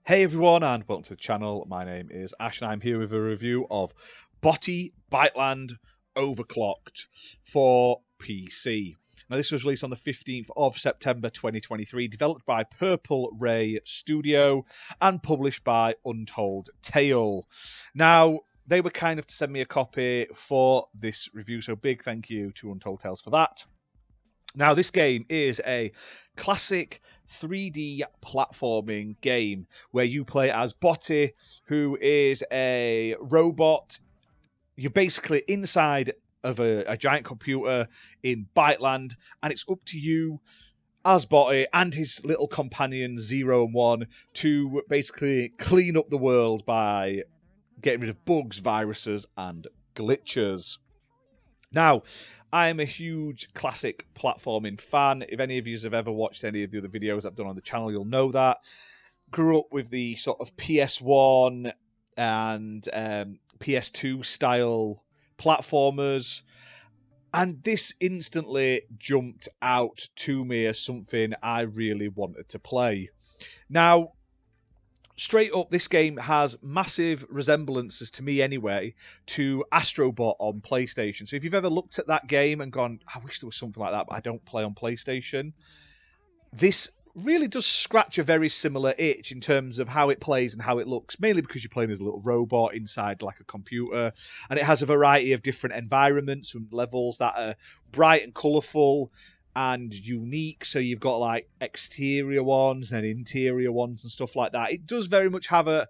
Hey everyone, and welcome to the channel. My name is Ash, and I'm here with a review of Boti Byteland Overclocked for PC. Now, this was released on the 15th of September 2023, developed by Purple Ray Studio and published by Untitled Chapter. Now, they were kind enough to send me a copy for this review, so big thank you to Untitled Tales for that. Now, this game is a classic 3D platforming game where you play as Boti, who is a robot. You're basically inside of a giant computer in Byteland, and it's up to you as Boti and his little companions 0 and 1 to basically clean up the world by getting rid of bugs, viruses, and glitches. Now, I'm a huge classic platforming fan. If any of you have ever watched any of the other videos I've done on the channel, you'll know that. Grew up with the sort of PS1 and PS2 style platformers, and this instantly jumped out to me as something I really wanted to play. Now, straight up, this game has massive resemblances, to me anyway, to Astrobot on PlayStation. So if you've ever looked at that game and gone, I wish there was something like that, but I don't play on PlayStation, this really does scratch a very similar itch in terms of how it plays and how it looks, mainly because you're playing as a little robot inside like a computer, and it has a variety of different environments and levels that are bright and colourful and unique. So you've got like exterior ones and interior ones and stuff like that. It does very much have a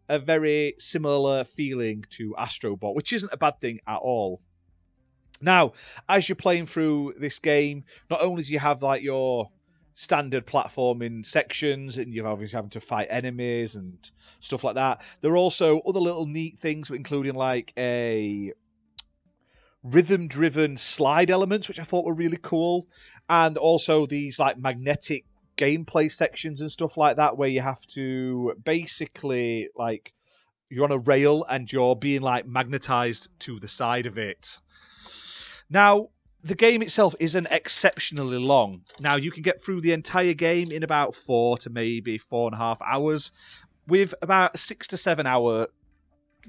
very similar feeling to Astrobot, which isn't a bad thing at all. Now, as you're playing through this game, not only do you have like your standard platforming sections and you're obviously having to fight enemies and stuff like that, there are also other little neat things, including like a rhythm-driven slide elements, which I thought were really cool, and also these like magnetic gameplay sections and stuff like that, where you have to basically like you're on a rail and you're being like magnetized to the side of it. Now, the game itself isn't exceptionally long. Now, you can get through the entire game in about 4 to maybe 4.5 hours, with about a 6 to 7 hour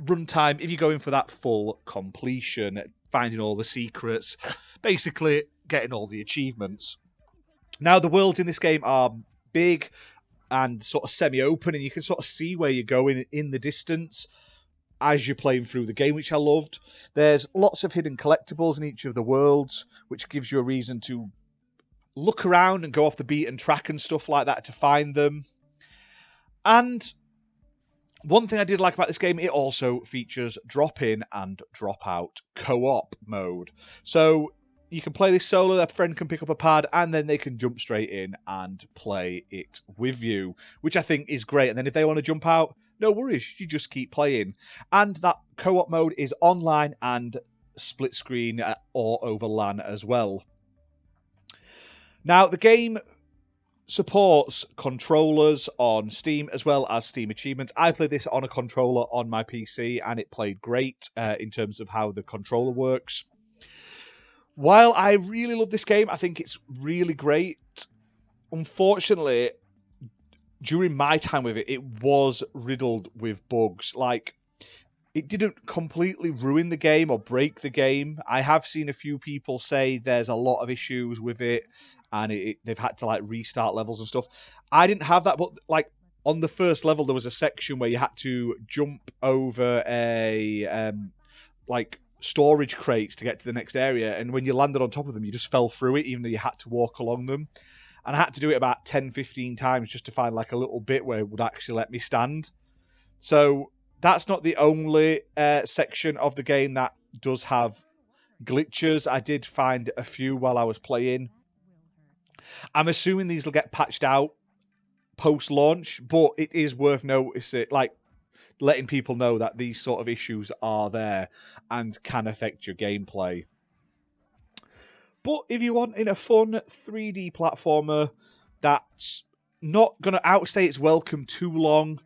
runtime if you're going for that full completion, finding all the secrets, basically getting all the achievements. Now, the worlds in this game are big and sort of semi-open, and you can sort of see where you're going in the distance as you're playing through the game, which I loved. There's lots of hidden collectibles in each of the worlds, which gives you a reason to look around and go off the beaten track and stuff like that to find them. And one thing I did like about this game, it also features drop-in and drop-out co-op mode. So you can play this solo, a friend can pick up a pad, and then they can jump straight in and play it with you, which I think is great. And then if they want to jump out, no worries, you just keep playing. And that co-op mode is online and split screen or over LAN as well. Now, the game supports controllers on Steam as well as Steam achievements. I played this on a controller on my PC and it played great in terms of how the controller works. While I really love this game, I think it's really great. Unfortunately, during my time with it, it was riddled with bugs. Like, it didn't completely ruin the game or break the game. I have seen a few people say there's a lot of issues with it and they've had to like restart levels and stuff. I didn't have that, but like on the first level, there was a section where you had to jump over a like storage crates to get to the next area. And when you landed on top of them, you just fell through it, even though you had to walk along them. And I had to do it about 10, 15 times just to find like a little bit where it would actually let me stand. So that's not the only section of the game that does have glitches. I did find a few while I was playing. I'm assuming these will get patched out post-launch, but it is worth noticing, like letting people know that these sort of issues are there and can affect your gameplay. But if you want in a fun 3D platformer that's not going to outstay its welcome too long,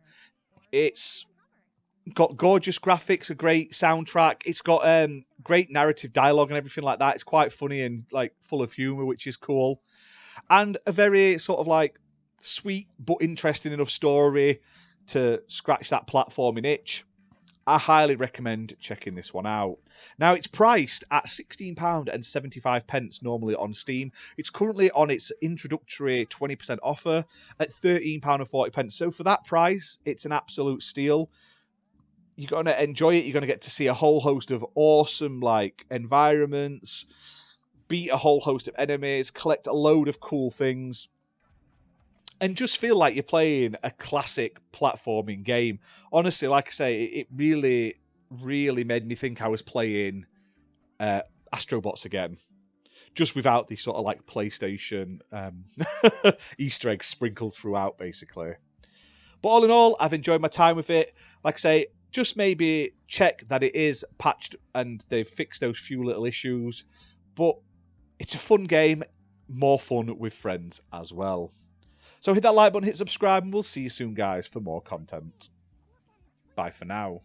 it's got gorgeous graphics, a great soundtrack. It's got great narrative dialogue and everything like that. It's quite funny and like full of humor, which is cool. And a very sort of like sweet but interesting enough story. to scratch that platforming itch, I highly recommend checking this one out. Now, it's priced at £16.75 normally on Steam. It's currently on its introductory 20% offer at £13.40. So for that price, it's an absolute steal. You're going to enjoy it. You're going to get to see a whole host of awesome like environments, beat a whole host of enemies, collect a load of cool things, and just feel like you're playing a classic platforming game. Honestly, like I say, it really, really made me think I was playing Astrobots again, just without the sort of like PlayStation Easter eggs sprinkled throughout, basically. But all in all, I've enjoyed my time with it. Like I say, just maybe check that it is patched and they've fixed those few little issues. But it's a fun game, more fun with friends as well. So hit that like button, hit subscribe, and we'll see you soon, guys, for more content. Bye for now.